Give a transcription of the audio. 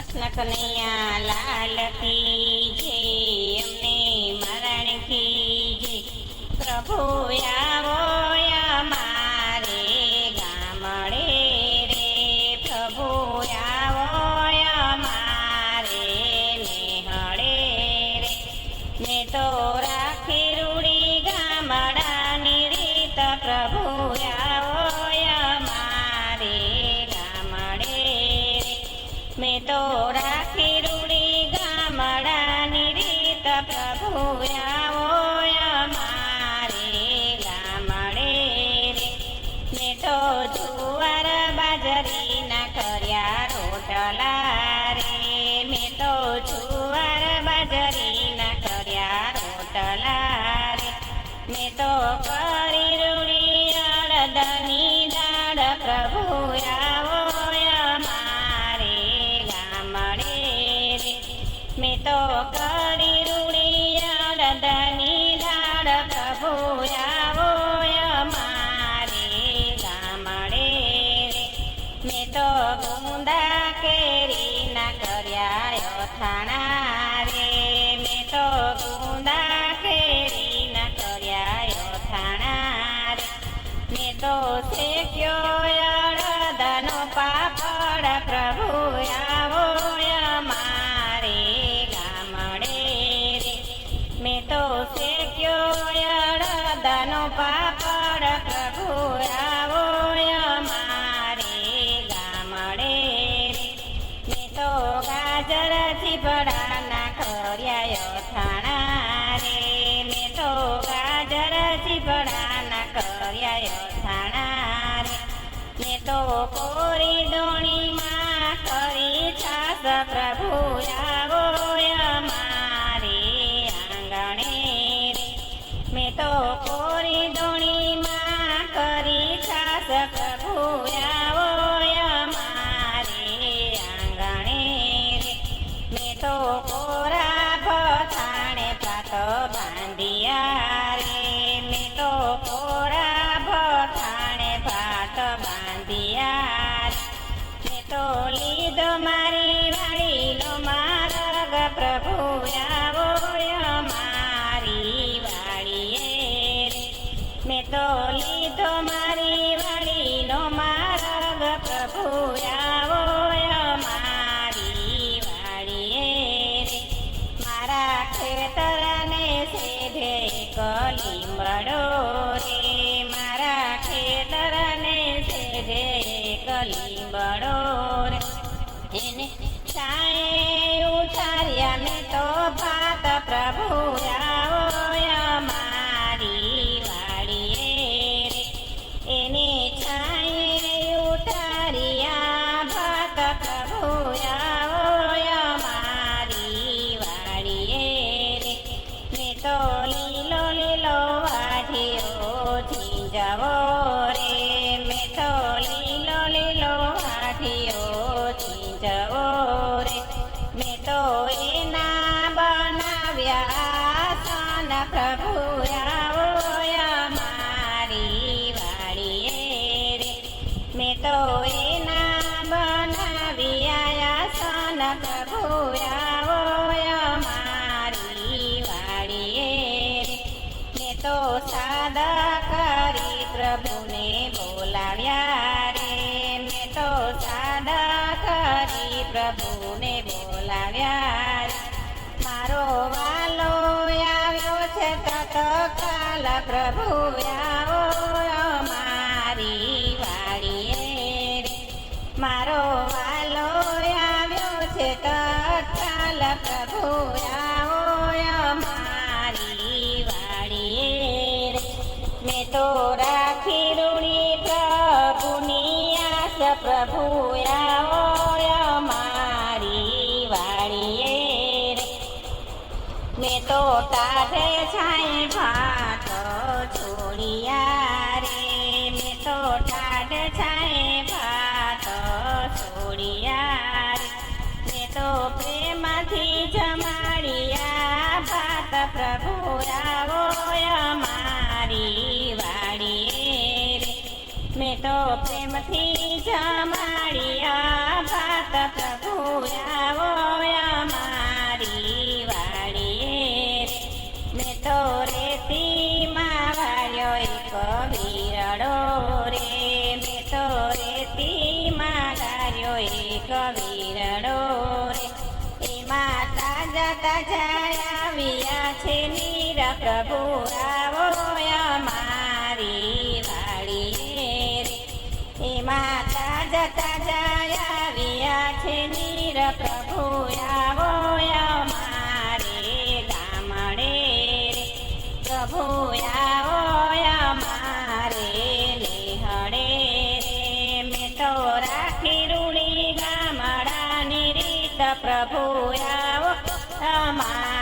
કૃષ્ણ કનૈયા લાલ કી જય, અમને મરણ કી જય. પ્રભુ આવો અમારે ગામડે રે, પ્રભુ આવો અમારે નેહળે રે. મેં તો રાખી રૂડી ગામડાની રીત, પ્રભુ આવો અમારે ગામડે રે. મેં તો રાખી રૂડી ગામડાની રીત, પ્રભુ આવો અમારે ગામડે રે. મેં તો જુવાર બાજરીના કર્યા રોટલા રે, મેં તો જુવાર બાજરીના કર્યા રોટલા રે. મેં તો કરી રૂડી અડદની દાળ, પ્રભુ આવો અમારે ગામડે રે. મેં તો કરી રૂડી અડદની દાળ, પ્રભુ આવો અમારે ગામડે રે. મેં તો ગુંદા કેરીના કર્યા અથાણા રે, મેં તો ગુંદા કેરીના કર્યા અથાણા રે. મેં તો શેક્યો અડદનો પાપડ, પ્રભુ આવો અમારે ગામડે રે. મેં તો શેક્યો અડદનો પાપડ, પ્રભુ આવો અમારે ગામડે રે. મેં તો ગાજર ચીપડાના કર્યા અથાણા રે, મેં તો ગાજર ચીપડાના કર્યા અથાણા રે. મેં તો કોરી દોણીમાં કરી છાસ, પ્રભુ આવો અમારે આંગણે રે. મેં તો કોરી દોણીમાં કરી છાસ, પ્રભુ આવો અમારે આંગણે રે. મેં તો કોરા ભથાણે ભાત બાંધ્યા રે, મેં તો કોરા ભથાણે ભાત બાંધ્યા રે. મેં તો લીધો મારી વાડીનો માર્ગ, પ્રભુ આવો અમારી વાડીએ રે. મેં તો લીધો મારી વાડીનો માર્ગ, પ્રભુ આવો અમારી વાડીએ રે. મારા ખેતરને સેઢે કલીમડો રે, મારા ખેતરને સેઢે કલીમડો રે. એને છાંયે ઉઠાર્યા મેં તો ભાત, પ્રભુ આવો અમારી વાડીએ રે. એને છાંયે ઉઠાર્યા ભાત, પ્રભુ આવો અમારી વાડીએ રે. મેં તો લીલો લીલો વાઢિયો ઝીંઝવો રે, મેં તો લીલો લીલો વાઢિયો ઝીંઝવો રે. મેં તો એના બનાવ્યા આસન, પ્રભુ આવો અમારી વાડીએ રે. મેં તો એના બનાવ્યા આસન, પ્રભુ આવો અમારી વાડીએ રે. મેં તો સાદા કરી પ્રભુને બોલાવ્યા રે, મેં તો સાદા કરી પ્રભુને બોલાવ્યા રે. મારો વાલો આવ્યો છે તત્કાલ, પ્રભુ આવો અમારી વાડીએ રે. મારો વાલો આવ્યો છે તત્કાલ, પ્રભુ આવો અમારી વાડીએ રે. મેં તો રાખી રૂડી પ્રભુની આસ, પ્રભુ આવો અમારી વાડીએ રે. મેં તો ટાઢે છાંય ભાત છોડ્યા રે, મેં તો ટાઢે છાંય ભાત છોડ્યા રે. મેં તો પ્રેમથી જમાડ્યા ભાત, પ્રભુ આવો અમારી વાડીએ રે. મેં તો પ્રેમથી જમાડ્યા ભાત, પ્રભુ આવો એક વીરડો રે એમાં તાજા તાજા આવ્યા છે નીર પ્રભુ આવો અમારી વાડીએ રે એમાં તાજા તાજા આવ્યા છે નીર પ્રભુ આવો અમારે ગામડે રે પ્રભુ આવો અમારે લેહડે રે મેં તો રાખી રૂડી ગામડાની રીત પ્રભુ આવો અમારે